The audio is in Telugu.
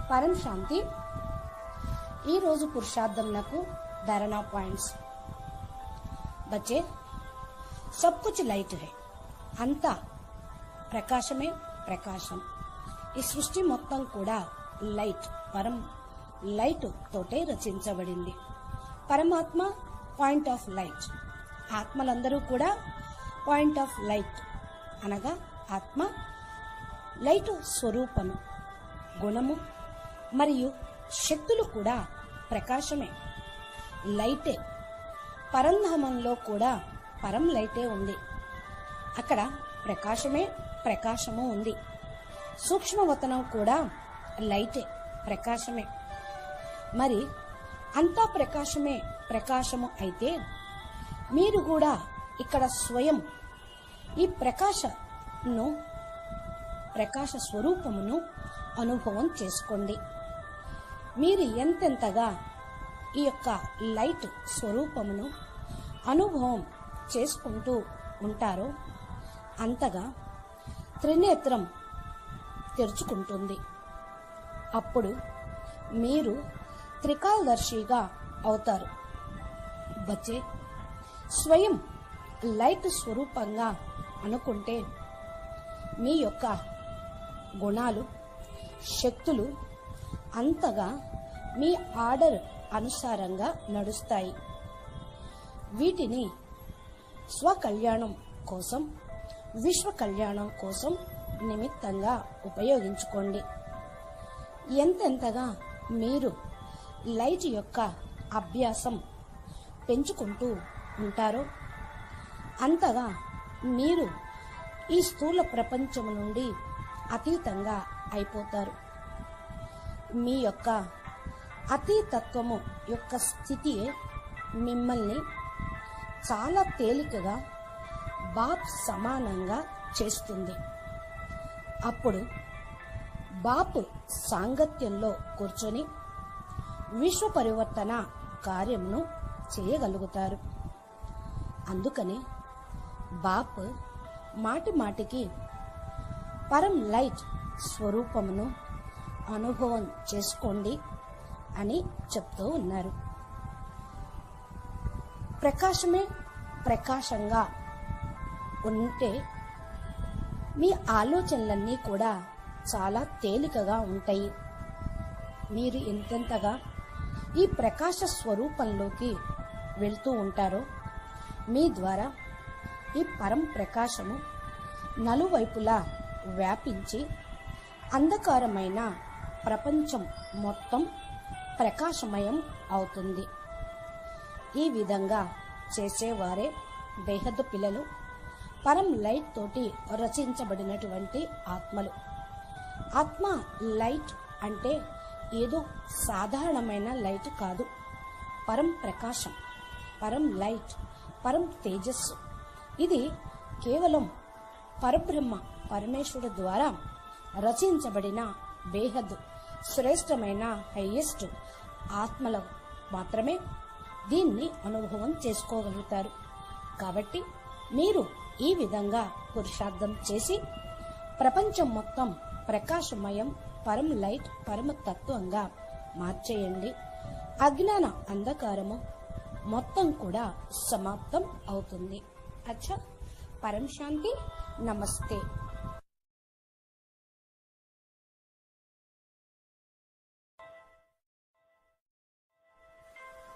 పరం శాంతి ఈరోజు పురుషార్థంనకు धारणा पॉइंट्स। बच्चे, सब कुछ लाइट है, अंता प्रकाशमे प्रकाशम। ఈ సృష్టి మొత్తం కూడా లైట్, పరం లైట్ తోటే రచించబడింది। పరమాత్మ పాయింట్ ఆఫ్ లైట్, ఆత్మలందరూ కూడా పాయింట్ ఆఫ్ లైట్ అనగా ఆత్మ లైట్ స్వరూపము, గుణము మరియు శక్తులు కూడా ప్రకాశమే, లైటే। పరంధామంలో కూడా పరం లైటే ఉంది, అక్కడ ప్రకాశమే ప్రకాశము ఉంది। సూక్ష్మవతనం కూడా లైటే, ప్రకాశమే। మరి అంతా ప్రకాశమే ప్రకాశము అయితే మీరు కూడా ఇక్కడ స్వయం ఈ ప్రకాశ స్వరూపమును అనుభవం చేసుకోండి। మీరు ఎంతెంతగా ఈ యొక్క లైట్ స్వరూపమును అనుభవం చేసుకుంటూ ఉంటారో అంతగా త్రినేత్రం తెరుచుకుంటుంది। అప్పుడు మీరు త్రికాలదర్శిగా అవుతారు। బచ్చే, స్వయం లైట్ స్వరూపంగా అనుకుంటే మీ యొక్క గుణాలు, శక్తులు అంతగా మీ ఆర్డర్ అనుసారంగా నడుస్తాయి। వీటిని స్వకల్యాణం కోసం, విశ్వ కళ్యాణం కోసం నిమిత్తంగా ఉపయోగించుకోండి। ఎంతెంతగా మీరు లైట్ యొక్క అభ్యాసం పెంచుకుంటూ ఉంటారో అంతగా మీరు ఈ స్థూల ప్రపంచం నుండి అతీతంగా అయిపోతారు। మీ యొక్క అతీతత్వము యొక్క స్థితి మిమ్మల్ని చాలా తేలికగా బాప్ సమానంగా చేస్తుంది। అప్పుడు బాపు సాంగత్యంలో కూర్చొని విశ్వ పరివర్తన కార్యమును చేయగలుగుతారు। అందుకని బాప్ మాటి మాటికి పరం లైట్ స్వరూపమును అనుభవం చేసుకోండి అని చెప్తూ ఉన్నారు। ప్రకాశమే ప్రకాశంగా ఉంటే మీ ఆలోచనలన్నీ కూడా చాలా తేలికగా ఉంటాయి। మీరు ఎంతెంతగా ఈ ప్రకాశ స్వరూపంలోకి వెళ్తూ ఉంటారో మీ ద్వారా ఈ పరం ప్రకాశము నలువైపులా వ్యాపించి అంధకారమైన ప్రపంచం మొత్తం ప్రకాశమయం అవుతుంది। ఈ విధంగా చేసేవారే బేహద్దు పిల్లలు, పరం లైట్ తోటి రచించబడినటువంటి ఆత్మలు। ఆత్మ లైట్ అంటే ఏదో సాధారణమైన లైట్ కాదు, పరం ప్రకాశం, పరం లైట్, పరం తేజస్సు। ఇది కేవలం పరబ్రహ్మ పరమేశ్వరుడు ద్వారా రచించబడిన బేహద్దు శ్రేష్టమైన హైయెస్ట్ ఆత్మలు మాత్రమే దీన్ని అనుభవం చేసుకోగలుగుతారు। కాబట్టి మీరు ఈ విధంగా పురుషార్థం చేసి ప్రపంచం మొత్తం ప్రకాశమయం, పరం లైట్, పరమ తత్వంగా మార్చేయండి। అజ్ఞాన అంధకారము మొత్తం కూడా సమాప్తం అవుతుంది। అచ్చా, పరం శాంతి, నమస్తే।